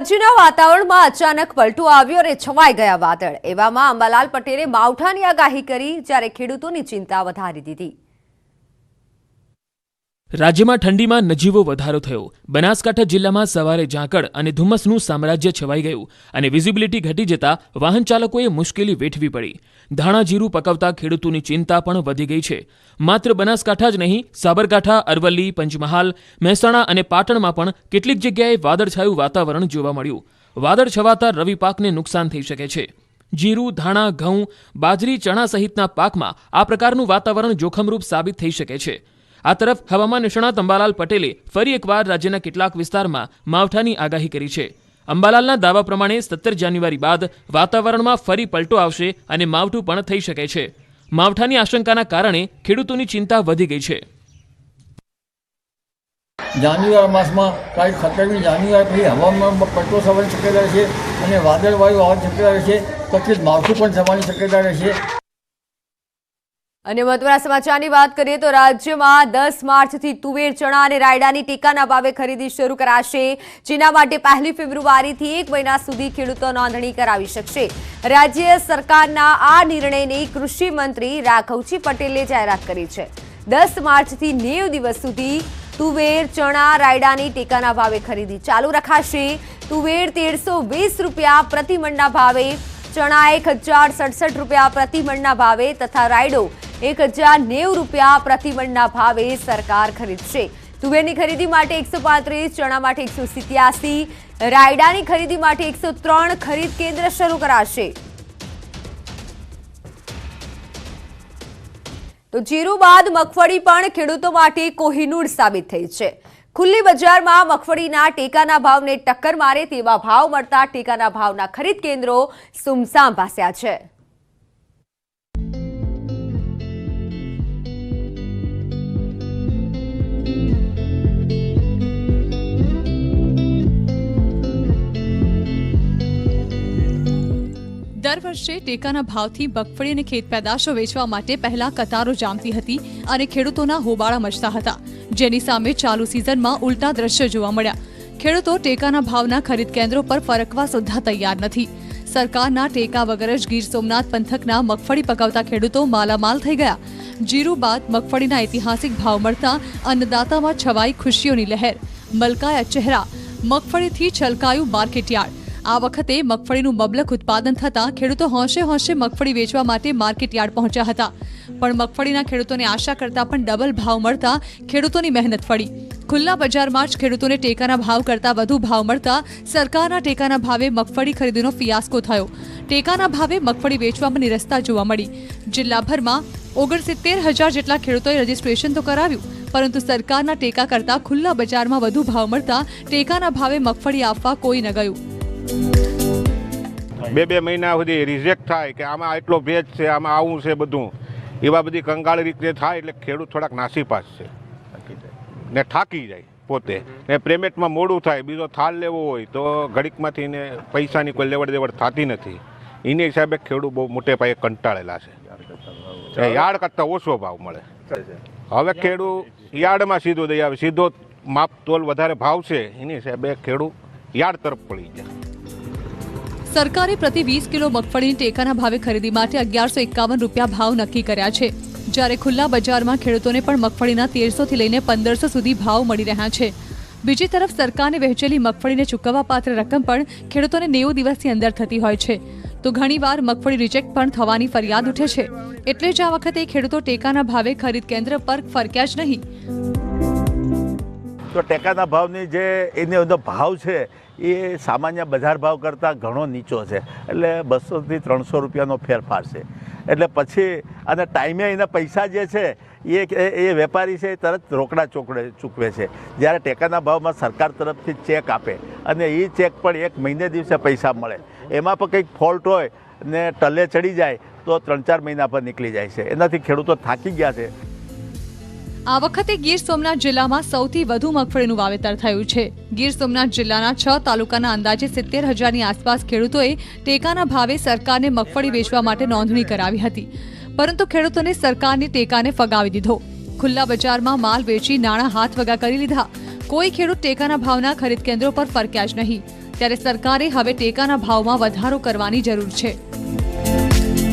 રાજ્યના વાતાવરણમાં અચાનક પલટો આવ્યો અને છવાઈ ગયા વાદળ। એવામાં અંબાલાલ પટેલે માવઠાની આગાહી કરી, જ્યારે ખેડૂતોની ચિંતા વધારી દીધી। રાજ્યમાં ઠંડીમાં નજીવો વધારો થયો। બનાસકાંઠા જિલ્લામાં સવારે ઝાકળ અને ધુમ્મસનું સામ્રાજ્ય છવાઈ ગયું અને વિઝિબિલિટી ઘટી જતા વાહન ચાલકોએ મુશ્કેલી વેઠવી પડી। ધાણા જીરું પકવતા ખેડૂતોની ચિંતા પણ વધી ગઈ છે। માત્ર બનાસકાંઠા જ નહીં, સાબરકાંઠા, અરવલ્લી, પંચમહાલ, મહેસાણા અને પાટણમાં પણ કેટલીક જગ્યાએ વાદળછાયું વાતાવરણ જોવા મળ્યું। વાદળ છવાતા રવિ પાકને નુકસાન થઈ શકે છે। જીરું, ધાણા, ઘઉં, બાજરી, ચણા સહિતના પાકમાં આ પ્રકારનું વાતાવરણ જોખમરૂપ સાબિત થઈ શકે છે। આ તરફ હવામાન નિષ્ણાત અંબાલાલ પટેલે ફરી એકવાર રાજ્યના કેટલાક વિસ્તારમાં માવઠાની આગાહી કરી છે। અંબાલાલના દાવા પ્રમાણે 17 જાન્યુઆરી બાદ વાતાવરણમાં ફરી પલટો આવશે અને માવઠું પણ થઈ શકે છે। માવઠાની આશંકાના કારણે ખેડૂતોની ચિંતા વધી ગઈ છે। જાન્યુઆરી માસમાં તારીખ 17મી જાન્યુઆરી પછી હવામાનમાં પલટો થવાની શક્યતા રહેશે અને વાદળવાયુ આવવાની શક્યતા રહેશે, કચિત માવઠું પણ થવાની શક્યતા રહેશે। અને મહત્વના સમાચારની વાત કરીએ તો રાજ્યમાં 10 માર્ચથી તુવેર, ચણા અને રાયડાની ટેકાના ભાવે ખરીદી શરૂ કરાશે, જેના માટે 1 ફેબ્રુઆરીથી 1 મહિના સુધી ખેડૂતો નોંધણી કરાવી શકશે। રાજ્ય સરકારના આ નિર્ણયની કૃષિ મંત્રી રાઘવજી પટેલે જાહેરાત કરી છે। 10 માર્ચથી 90 દિવસ સુધી તુવેર, ચણા, રાયડાની ટેકાના ભાવે ખરીદી ચાલુ રખાશે। તુવેર 1320 રૂપિયા પ્રતિ મણના ભાવે, ચણા 1067 રૂપિયા પ્રતિ મણના ભાવે તથા રાયડો 1090 રૂપિયા પ્રતિ મણના ભાવે સરકાર ખરીદશે। તુવેરની ખરીદી માટે 135, ચણા માટે 187, રાયડાની ખરીદી માટે 103 ખરીદ કેન્દ્ર શરૂ કરાશે। તો જીરું બાદ મગફળી પણ ખેડૂતો માટે કોહિનૂર સાબિત થઈ છે। ખુલ્લી બજારમાં મગફળીના ટેકાના ભાવને ટક્કર મારે તેવા ભાવ મળતા ટેકાના ભાવના ખરીદ કેન્દ્રો સુમસામ ભાસ્યા છે। દર વર્ષે ટેકાના ભાવથી મગફળી અને ખેત પેદાશો વેચવા માટે પહેલા કતારો જામતી હતી અને ખેડૂતોના હોબાળા મચતા હતા, જેની સામે ચાલુ સિઝનમાં ઉલટા દ્રશ્યો જોવા મળ્યા। ખેડૂતો ટેકાના ભાવના ખરીદ કેન્દ્રો પર ફરકવા સુદ્ધા તૈયાર નથી। સરકારના ટેકા વગર જ ગીર સોમનાથ પંથકના મગફળી પકવતા ખેડૂતો માલામાલ થઈ ગયા। જીરું બાદ મગફળીના ઐતિહાસિક ભાવ મળતા અન્નદાતામાં છવાઈ ખુશીઓની લહેર, મલકાયા ચહેરા, મગફળીથી છલકાયું માર્કેટયાર્ડ। આ વખતે મગફળીનું મબલક ઉત્પાદન થતાં ખેડૂતો હોંશે હોંશે મગફળી વેચવા માટે માર્કેટયાર્ડ પહોંચ્યા હતા, પણ મગફળીના ખેડૂતોને આશા કરતાં પણ ડબલ ભાવ મળતા ખેડૂતોની મહેનત ફળી। ખુલ્લા બજારમાં જ ખેડૂતોને ટેકાના ભાવ કરતાં વધુ ભાવ મળતા સરકારના ટેકાના ભાવે મગફળી ખરીદીનો ફિયાસ્કો થયો। ટેકાના ભાવે મગફળી વેચવામાં નિરસ્તા જોવા મળી। જિલ્લાભરમાં 69,000 જેટલા ખેડૂતોએ રજીસ્ટ્રેશન તો કરાવ્યું, પરંતુ સરકારના ટેકા કરતાં ખુલ્લા બજારમાં વધુ ભાવ મળતા ટેકાના ભાવે મગફળી આપવા કોઈ ન ગયું। 2 મહિના સુધી રિજેક્ટ થાય કે આમાં આટલો ભેજ છે, આમાં આવું છે, બધું એવા બધી કંગાળ રીતે થાય એટલે ખેડૂત થોડાક નાસીપાસ છે ને થાકી જાય પોતે, ને પેમેન્ટમાં મોડું થાય, બીજો થાળ લેવો હોય તો ઘડીકમાંથી ને પૈસાની કોઈ લેવડ દેવડ થતી નથી। એની હિસાબે ખેડૂત બહુ મોટે પાયે કંટાળેલા છે। યાર્ડ કરતાં ઓછો ભાવ મળે। હવે ખેડૂત યાર્ડમાં સીધો દઈ આવે, સીધો માપ તોલ વધારે ભાવ છે, એની હિસાબે ખેડૂત યાર્ડ તરફ પડી જાય। સરકારે પ્રતિ 20 કિલો મગફળીની ટેકાના ભાવે ખરીદી માટે 1151 રૂપિયા ભાવ નક્કી કર્યા છે, જ્યારે ખુલ્લા બજારમાં ખેડૂતોને પણ મગફળીના 1300 થી લઈને 1500 સુધી ભાવ મળી રહ્યા છે। બીજી તરફ સરકારને વહેંચેલી મગફળીને ચૂકવવાપાત્ર રકમ પણ ખેડૂતોને 90 દિવસની અંદર થતી હોય છે, તો ઘણીવાર મગફળી રિજેક્ટ પણ થવાની ફરિયાદ ઉઠે છે। એટલે જ આ વખતે ખેડૂતો ટેકાના ભાવે ખરીદ કેન્દ્ર પર ફરક્યા જ નહીં। તો ટેકાના ભાવની જે એનો ભાવ છે એ સામાન્ય બજાર ભાવ કરતાં ઘણો નીચો છે, એટલે 200 થી 300 રૂપિયાનો ફેરફાર છે। એટલે પછી અને ટાઈમે એના પૈસા જે છે એ વેપારી છે એ તરત રોકડા ચૂકવે છે, જ્યારે ટેકાના ભાવમાં સરકાર તરફથી ચેક આપે અને એ ચેક પણ 1 મહિને દિવસે પૈસા મળે, એમાં પણ કંઈક ફોલ્ટ હોય ને ટલે ચડી જાય તો 3-4 મહિના પર નીકળી જાય છે। એનાથી ખેડૂતો થાકી ગયા છે। આ વખતે ગીર સોમનાથ જિલ્લામાં સૌથી વધુ મગફળીનું વાવેતર થયું છે। ગીર સોમનાથ જિલ્લાના 6 તાલુકાના અંદાજે 70,000ની આસપાસ ખેડૂતોએ ટેકાના ભાવે સરકારને મગફળી વેચવા માટે નોંધણી કરાવી હતી, પરંતુ ખેડૂતોને સરકારની ટેકાને ફગાવી દીધો। ખુલ્લા બજારમાં માલ વેચી નાણાં હાથ વગા કરી લીધા। કોઈ ખેડૂત ટેકાના ભાવના ખરીદ કેન્દ્રો પર ફરક્યા જ નહીં। ત્યારે સરકારે હવે ટેકાના ભાવમાં વધારો કરવાની જરૂર છે।